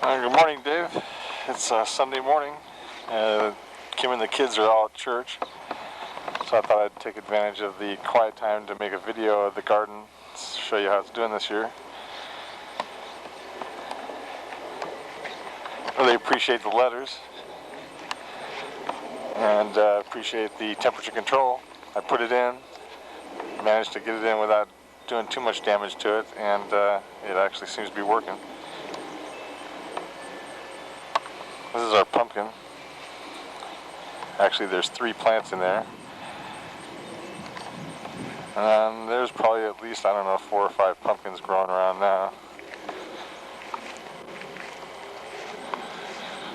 Good morning, Dave. It's Sunday morning. Kim and the kids are all at church, so I thought I'd take advantage of the quiet time to make a video of the garden, show you how it's doing this year. Really appreciate the letters and appreciate the temperature control. I put it in, managed to get it in without doing too much damage to it, and it actually seems to be working. This is our pumpkin. Actually, there's 3 plants in there. And there's probably at least, 4 or 5 pumpkins growing around now.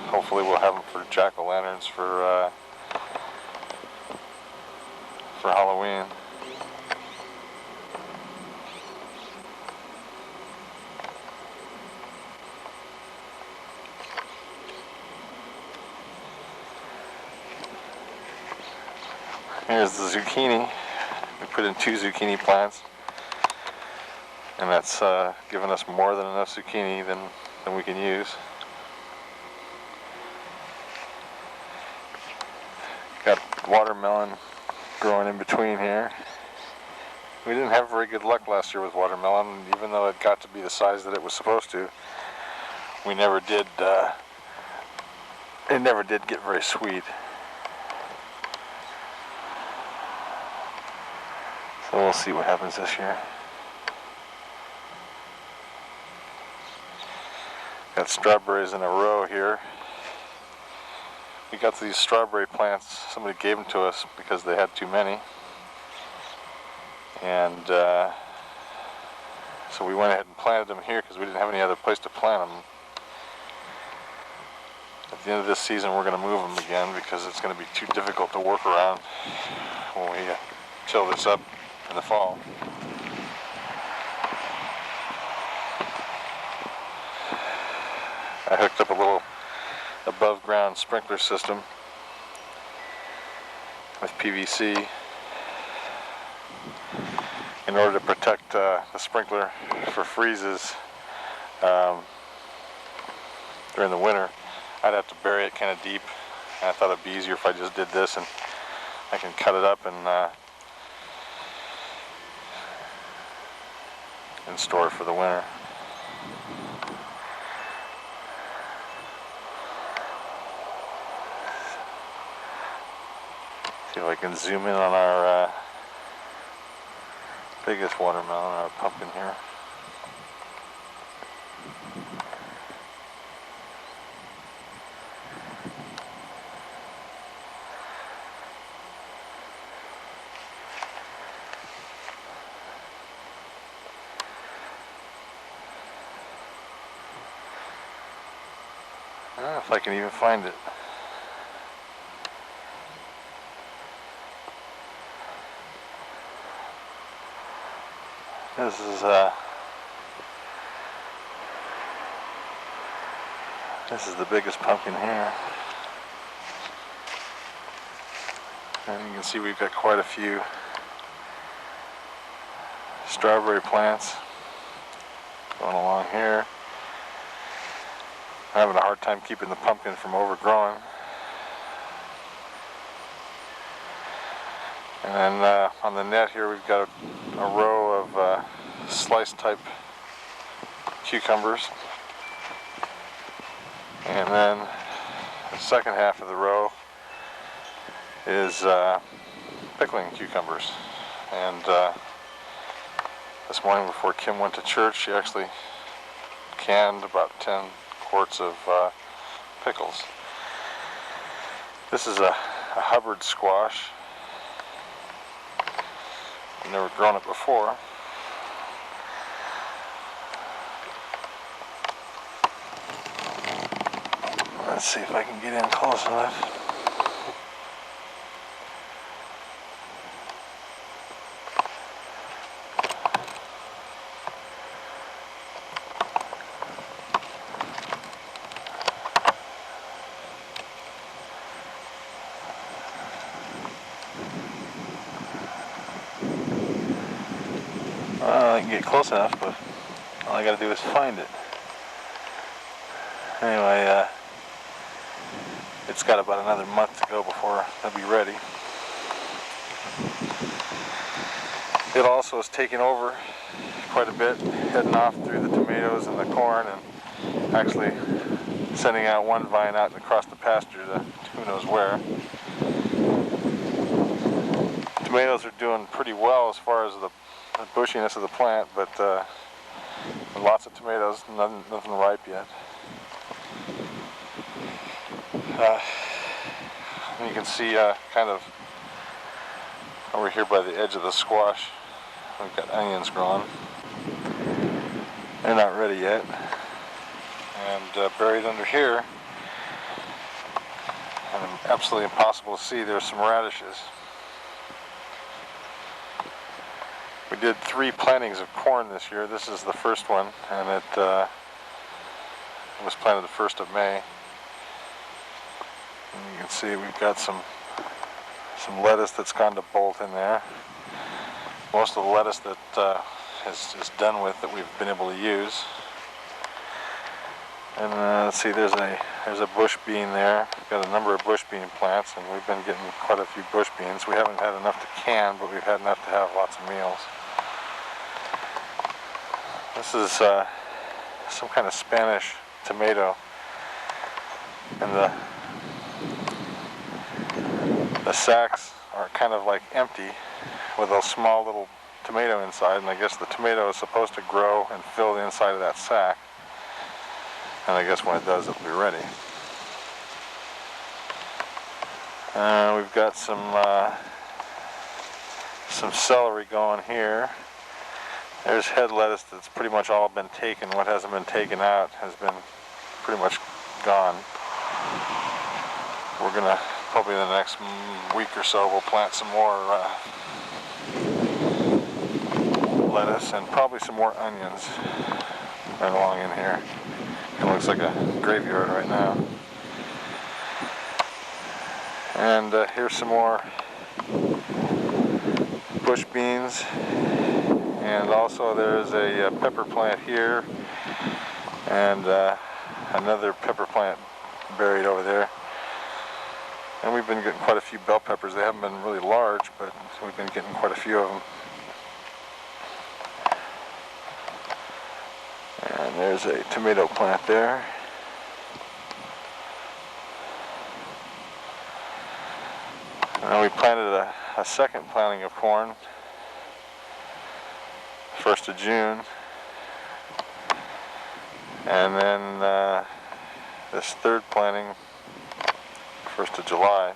Hopefully we'll have them for jack-o'-lanterns for Halloween. Here's the zucchini. We put in 2 zucchini plants, and that's given us more than enough zucchini than we can use. Got watermelon growing in between here. We didn't have very good luck last year with watermelon, even though it got to be the size that it was supposed to. We never did. It never did get very sweet. So we'll see what happens this year. Got strawberries in a row here. We got these strawberry plants. Somebody gave them to us because they had too many. And so we went ahead and planted them here because we didn't have any other place to plant them. At the end of this season we're going to move them again because it's going to be too difficult to work around when we till this up in the fall. I hooked up a little above ground sprinkler system with PVC in order to protect the sprinkler for freezes during the winter. I'd have to bury it kind of deep, and I thought it'd be easier if I just did this, and I can cut it up and store it for the winter. See if I can zoom in on our biggest watermelon, our pumpkin here. I don't know if I can even find it. This is the biggest pumpkin here. And you can see we've got quite a few strawberry plants going along here. I'm having a hard time keeping the pumpkin from overgrowing. And then on the net here we've got a row of slice type cucumbers. And then the second half of the row is pickling cucumbers. And this morning before Kim went to church, she actually canned about 10 quarts of pickles. This is a Hubbard squash. I've never grown it before. Let's see if I can get in close enough. I can get close enough, but all I gotta do is find it. Anyway, it's got about another month to go before they'll be ready. It also is taking over quite a bit, heading off through the tomatoes and the corn, and actually sending out one vine out across the pasture to who knows where. Tomatoes are doing pretty well as far as the bushiness of the plant, but lots of tomatoes, nothing ripe yet. You can see kind of over here by the edge of the squash, we've got onions growing. They're not ready yet. And buried under here, and absolutely impossible to see, there's some radishes. We did 3 plantings of corn this year. This is the first one, and it was planted the 1st of May. And you can see we've got some lettuce that's gone to bolt in there. Most of the lettuce that is done with that we've been able to use. And let's see, there's a bush bean there. We've got a number of bush bean plants, and we've been getting quite a few bush beans. We haven't had enough to can, but we've had enough to have lots of meals. This is some kind of Spanish tomato, and the sacks are kind of like empty with a small little tomato inside, and I guess the tomato is supposed to grow and fill the inside of that sack, and I guess when it does, it'll be ready. We've got some celery going here. There's head lettuce that's pretty much all been taken. What hasn't been taken out has been pretty much gone. We're gonna probably in the next week or so we'll plant some more lettuce and probably some more onions right along in here. It looks like a graveyard right now. And here's some more bush beans. And also there's a pepper plant here, and another pepper plant buried over there. And we've been getting quite a few bell peppers. They haven't been really large, but we've been getting quite a few of them. And there's a tomato plant there. And we planted a second planting of corn, 1st of June, and then this 3rd planting, 1st of July.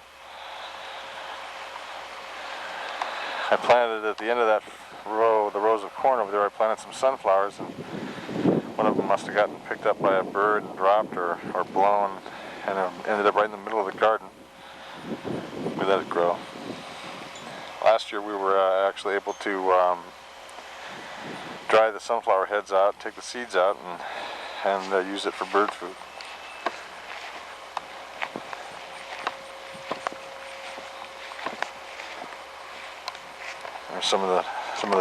I planted at the end of that row, the rows of corn over there, I planted some sunflowers, and one of them must have gotten picked up by a bird and dropped or blown, and it ended up right in the middle of the garden. We let it grow. Last year we were actually able to dry the sunflower heads out, take the seeds out, and use it for bird food. There's some of the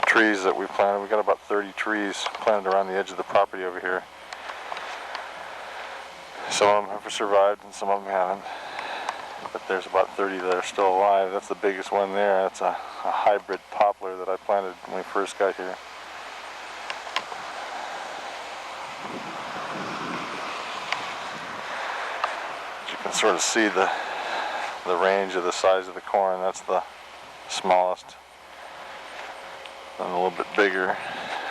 trees that we've planted. We've got about 30 trees planted around the edge of the property over here. Some of them have survived and some of them haven't. But there's about 30 that are still alive. That's the biggest one there. That's a hybrid poplar that I planted when we first got here. You can sort of see the range of the size of the corn. That's the smallest, and a little bit bigger,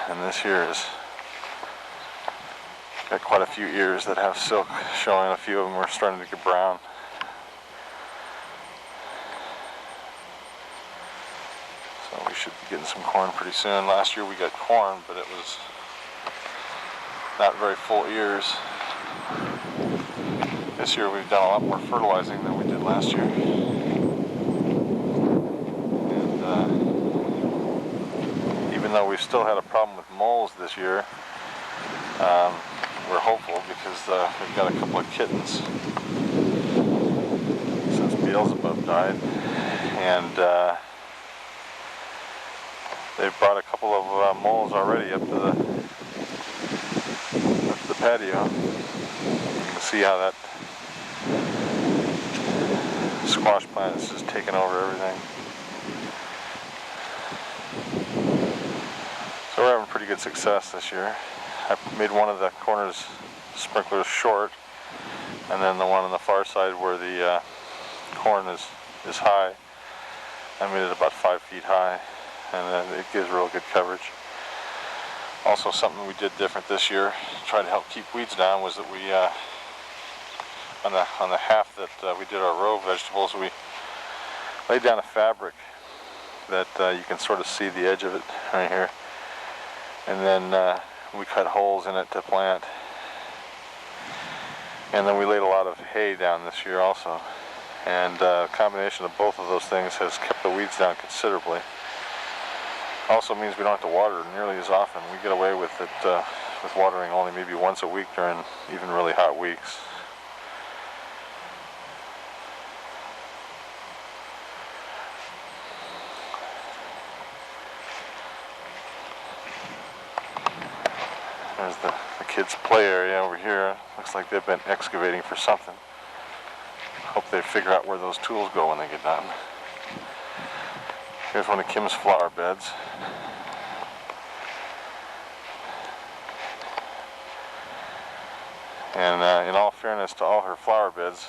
and this here is got quite a few ears that have silk showing. A few of them are starting to get brown. So we should be getting some corn pretty soon. Last year we got corn, but it was not very full ears. This year we've done a lot more fertilizing than we did last year. And even though we've still had a problem with moles this year, we're hopeful because we've got a couple of kittens since Beelzebub died, and they've brought a couple of moles already up to the patio. You can see how that squash plant is just taking over everything. So we're having pretty good success this year. I made one of the corners sprinklers short, and then the one on the far side where the corn is high, I made it about 5 feet high, and then it gives real good coverage. Also, something we did different this year, try to help keep weeds down, was that we on the half that we did our row vegetables, we laid down a fabric that you can sort of see the edge of it right here, and then we cut holes in it to plant, and then we laid a lot of hay down this year also, and a combination of both of those things has kept the weeds down considerably. Also means we don't have to water nearly as often. We get away with it with watering only maybe once a week during even really hot weeks. There's the kids' play area over here. Looks like they've been excavating for something. Hope they figure out where those tools go when they get done. Here's one of Kim's flower beds. And in all fairness to all her flower beds,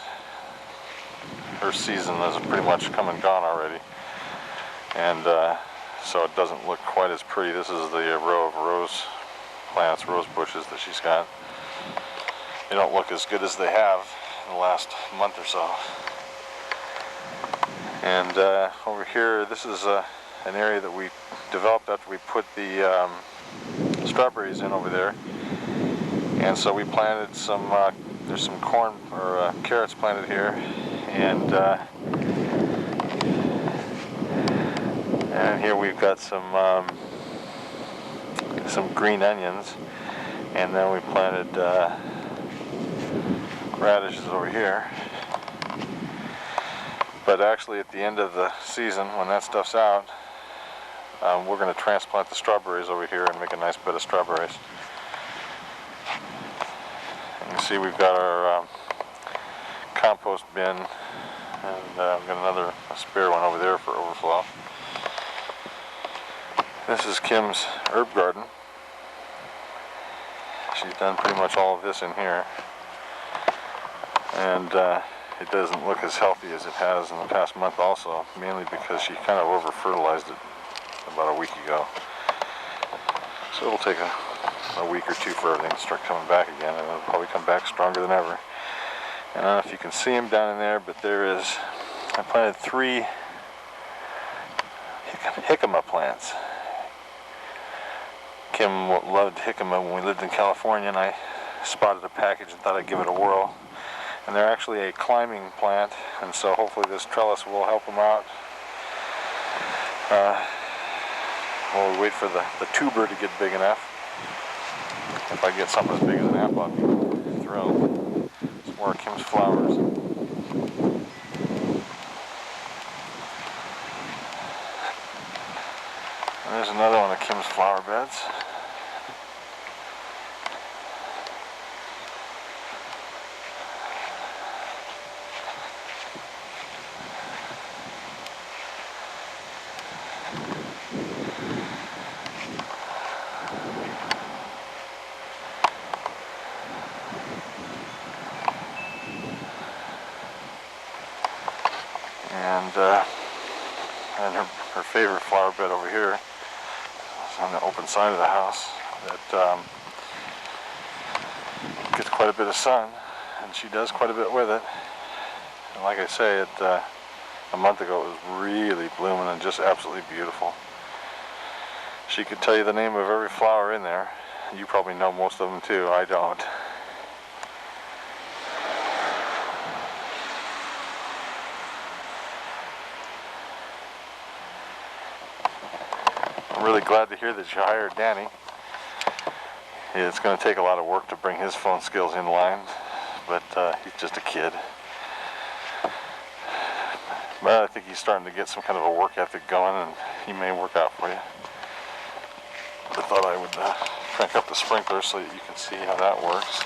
her season is pretty much come and gone already. And so it doesn't look quite as pretty. This is the row of rose plants, rose bushes that she's got. They don't look as good as they have in the last month or so. And over here, this is an area that we developed after we put the strawberries in over there. And so we planted some, there's some corn or carrots planted here, and here we've got some green onions, and then we planted radishes over here. But actually at the end of the season, when that stuff's out, we're going to transplant the strawberries over here and make a nice bed of strawberries. You can see we've got our compost bin, and we've got a spare one over there for overflow. This is Kim's herb garden. She's done pretty much all of this in here, and it doesn't look as healthy as it has in the past month also, mainly because she kind of over-fertilized it about a week ago. So it'll take a week or two for everything to start coming back again, and it'll probably come back stronger than ever. And I don't know if you can see them down in there, but I planted 3 jicama plants. Kim loved jicama when we lived in California, and I spotted a package and thought I'd give it a whirl. And they're actually a climbing plant, and so hopefully this trellis will help them out. While we wait for the tuber to get big enough. If I get something as big as an apple, I'll be thrilled. Some more of Kim's flowers. And there's another one of Kim's flower beds. And her favorite flower bed over here is on the open side of the house that gets quite a bit of sun, and she does quite a bit with it. And like I say, a month ago it was really blooming and just absolutely beautiful. She could tell you the name of every flower in there. You probably know most of them too. I don't. I'm really glad to hear that you hired Danny. It's going to take a lot of work to bring his phone skills in line, but he's just a kid. But I think he's starting to get some kind of a work ethic going, and he may work out for you. I thought I would crank up the sprinkler so that you can see how that works.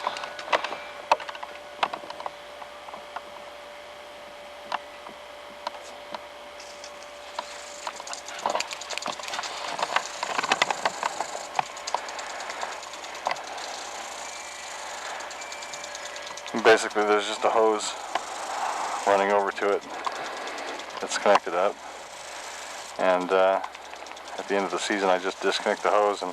basically there's just a hose running over to it that's connected up, and at the end of the season I just disconnect the hose and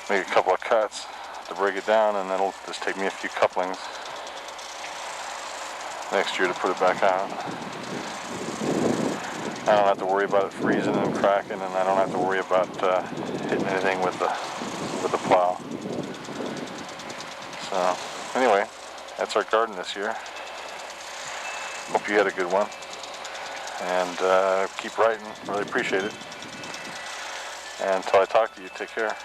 make a couple of cuts to break it down, and that'll just take me a few couplings next year to put it back out. I don't have to worry about it freezing and cracking, and I don't have to worry about hitting anything with the plow. So anyway, that's our garden this year. Hope you had a good one, and keep writing. Really appreciate it. And until I talk to you, take care.